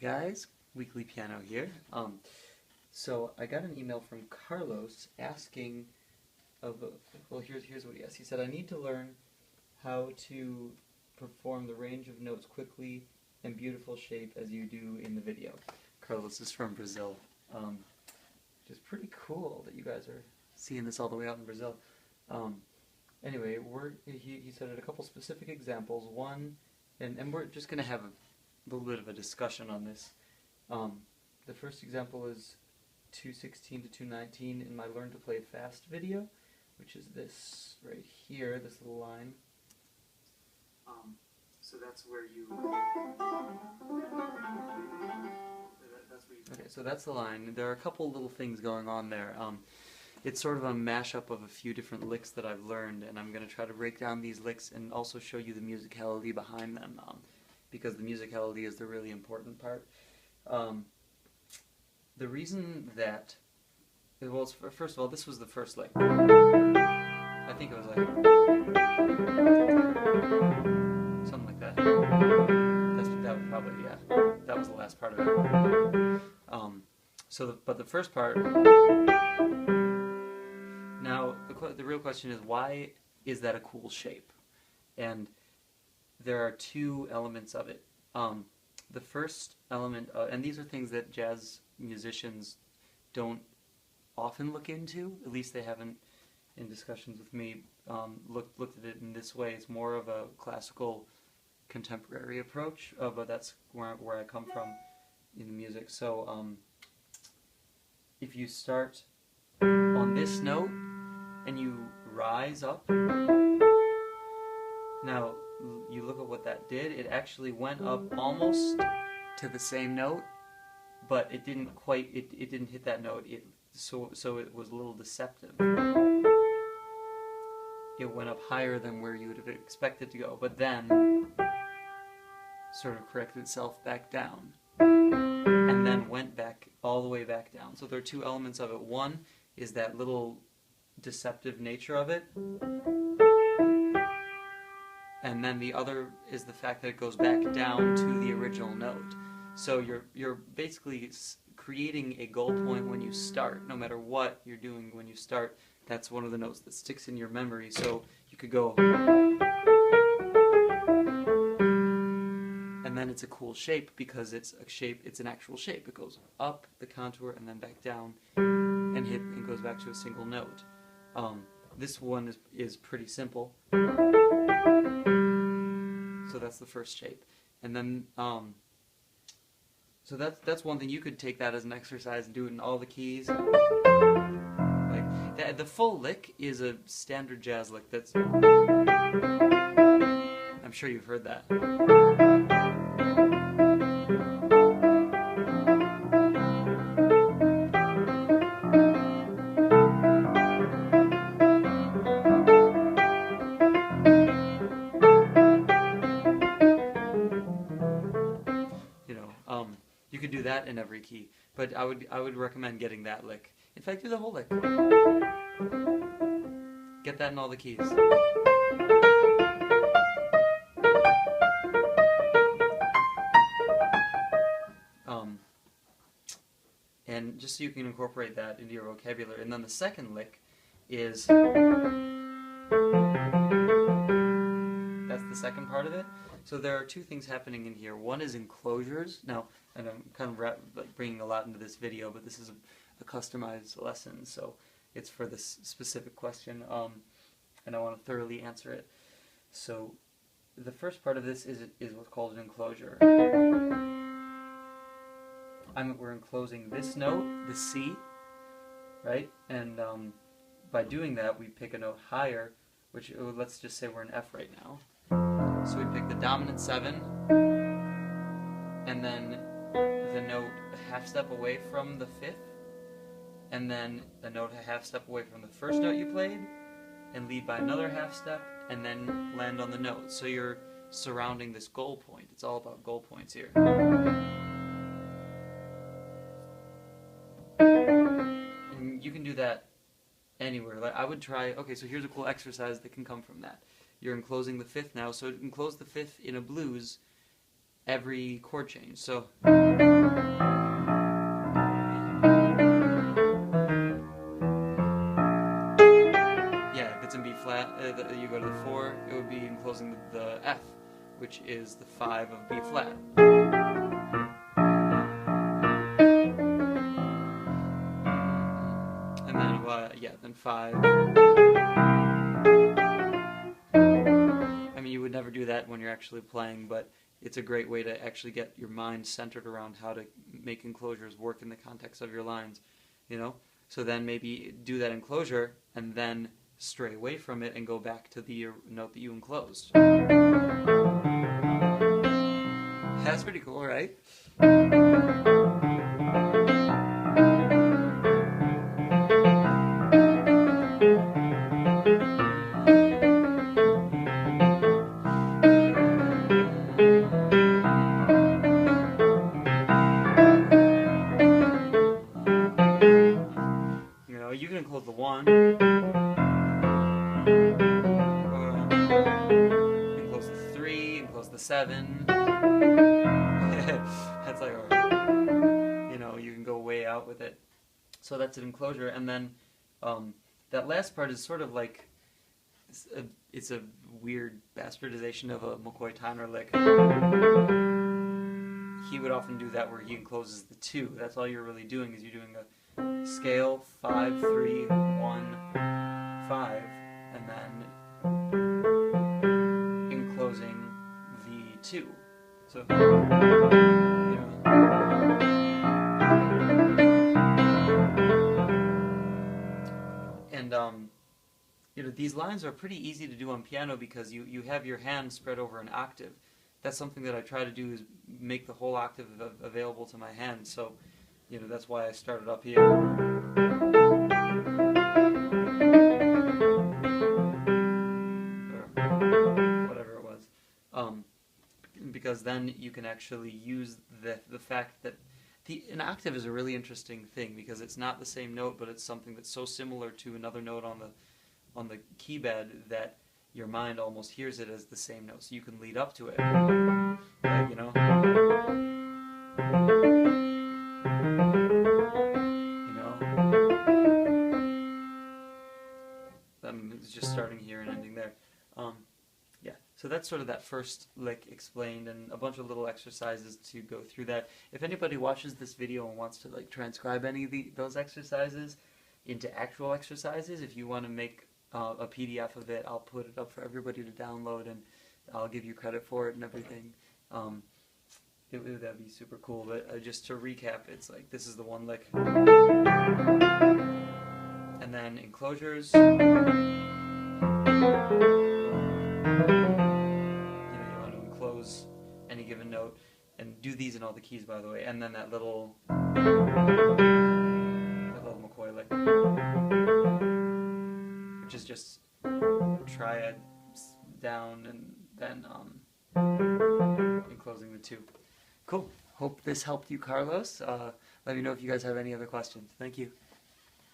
Guys, Weekly Piano here. So I got an email from Carlos asking well, here's what he asked. He said, I need to learn how to perform the range of notes quickly and beautiful shape as you do in the video. Carlos is from Brazil. Which is pretty cool that you guys are seeing this all the way out in Brazil. Anyway, he said a couple specific examples. One, and we're just going to have a little bit of a discussion on this. The first example is 216 to 219 in my Learn to Play Fast video, which is this right here, this little line. So that's where you... Okay, so that's the line. There are a couple little things going on there. It's sort of a mashup of a few different licks that I've learned, and I'm going to try to break down these licks and also show you the musicality behind them, because the musicality is the really important part. The reason that... Well, first of all, this was the first lick. I think it was like... something like that. That would probably, yeah. That was the last part of it. But the first part... Now, the real question is, why is that a cool shape? And there are two elements of it. The first element, and these are things that jazz musicians don't often look into, at least they haven't, in discussions with me, looked at it in this way. It's more of a classical contemporary approach, but that's where I come from in the music. So if you start on this note and you rise up, now you look at what that did. It actually went up almost to the same note, but it didn't quite, it didn't hit that note. So it was a little deceptive. It went up higher than where you would have expected to go, but then sort of corrected itself back down, and then went back all the way back down. So there are two elements of it. One is that little deceptive nature of it, and then the other is the fact that it goes back down to the original note. So you're basically creating a goal point when you start. No matter what you're doing when you start, that's one of the notes that sticks in your memory. So you could go, and then it's a cool shape because it's a shape. It's an actual shape. It goes up the contour and then back down, and goes back to a single note. This one is pretty simple. So that's the first shape, and then so that's one thing. You could take that as an exercise and do it in all the keys. Like the full lick is a standard jazz lick. That's, I'm sure you've heard that. You could do that in every key, but I would recommend getting that lick. In fact, do the whole lick. Get that in all the keys. And just so you can incorporate that into your vocabulary. And then the second lick is... That's the second part of it. So there are two things happening in here. One is enclosures. Now, and I'm kind of bringing a lot into this video, but this is a customized lesson, so it's for this specific question, and I want to thoroughly answer it. So the first part of this is what's called an enclosure. We're enclosing this note, the C, right? And by doing that, we pick a note higher, which, let's just say we're in F right now. So we pick the dominant 7, and then the note a half step away from the 5th, and then the note a half step away from the first note you played, and lead by another half step, and then land on the note. So you're surrounding this goal point. It's all about goal points here. And you can do that anywhere. Like I would try, okay, so here's a cool exercise that can come from that. You're enclosing the 5th now, so enclose the 5th in a blues every chord change. So yeah, if it's in B flat, you go to the 4, it would be enclosing the F, which is the 5 of B flat. And then, yeah, then 5. I mean, you would never do that when you're actually playing, but it's a great way to actually get your mind centered around how to make enclosures work in the context of your lines, you know? So then maybe do that enclosure and then stray away from it and go back to the note that you enclosed. That's pretty cool, right? You know, you can enclose the 1, or enclose the 3, enclose the 7. That's like, you know, you can go way out with it. So that's an enclosure, and then that last part is sort of like, it's a weird bastardization of a McCoy Tyner lick. He would often do that where he encloses the 2. That's all you're really doing, is you're doing a scale 5, 3, 1, 5, and then enclosing the 2. So, you know. And you know, these lines are pretty easy to do on piano because you have your hand spread over an octave. That's something that I try to do, is make the whole octave available to my hand. So, you know, that's why I started up here. Or whatever it was. Because then you can actually use the fact that an octave is a really interesting thing, because it's not the same note, but it's something that's so similar to another note on the key bed that your mind almost hears it as the same note, so you can lead up to it. Like, you know? It's just starting here and ending there. Yeah, so that's sort of that first lick explained, and a bunch of little exercises to go through that. If anybody watches this video and wants to like transcribe any of those exercises into actual exercises, if you want to make a PDF of it, I'll put it up for everybody to download, and I'll give you credit for it and everything. That'd be super cool. But just to recap, it's like, this is the one lick, and then enclosures. You want to enclose any given note, and do these in all the keys, by the way. And then that little McCoy lick, which is just triad down and then enclosing the 2. Cool. Hope this helped you, Carlos. Let me know if you guys have any other questions. Thank you.